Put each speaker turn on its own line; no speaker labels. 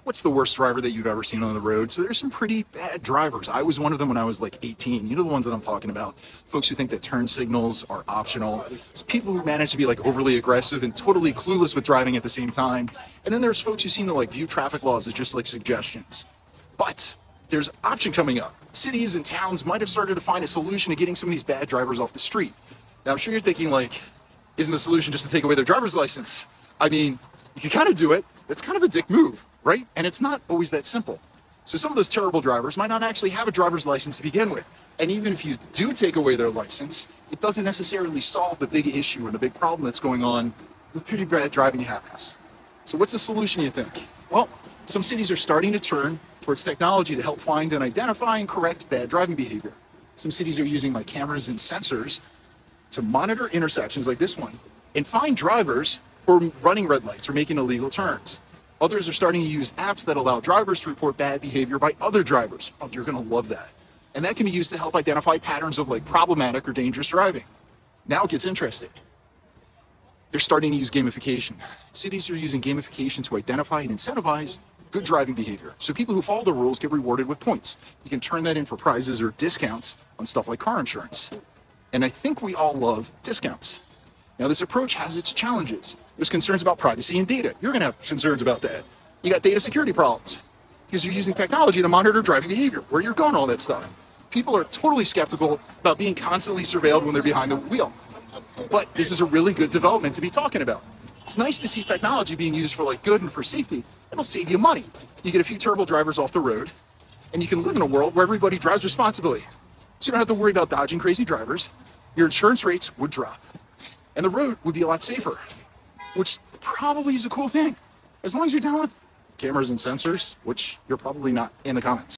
What's the worst driver that you've ever seen on the road? So there's some pretty bad drivers. I was one of them when I was like 18. You know the ones that I'm talking about. Folks who think that turn signals are optional. It's people who manage to be like overly aggressive and totally clueless with driving at the same time. And then there's folks who seem to like view traffic laws as just like suggestions. But there's option coming up. Cities and towns might have started to find a solution to getting some of these bad drivers off the street. Now I'm sure you're thinking like, isn't the solution just to take away their driver's license? I mean, you can kind of do it. That's kind of a dick move, right? And it's not always that simple. So some of those terrible drivers might not actually have a driver's license to begin with. And even if you do take away their license, it doesn't necessarily solve the big issue or the big problem that's going on with pretty bad driving habits. So what's the solution, you think? Well, some cities are starting to turn towards technology to help find and identify and correct bad driving behavior. Some cities are using like cameras and sensors to monitor intersections like this one and find drivers who are running red lights or making illegal turns. Others are starting to use apps that allow drivers to report bad behavior by other drivers. Oh, you're gonna love that. And that can be used to help identify patterns of like problematic or dangerous driving. Now it gets interesting. They're starting to use gamification. Cities are using gamification to identify and incentivize good driving behavior. So people who follow the rules get rewarded with points. You can turn that in for prizes or discounts on stuff like car insurance. And I think we all love discounts. Now, this approach has its challenges. There's concerns about privacy and data. You're going to have concerns about that. You got data security problems because you're using technology to monitor driving behavior, where you're going, all that stuff. People are totally skeptical about being constantly surveilled when they're behind the wheel. But this is a really good development to be talking about. It's nice to see technology being used for like good and for safety. It'll save you money. You get a few terrible drivers off the road, and you can live in a world where everybody drives responsibly. So you don't have to worry about dodging crazy drivers. Your insurance rates would drop. And the road would be a lot safer, which probably is a cool thing, as long as you're down with cameras and sensors, which you're probably not in the comments.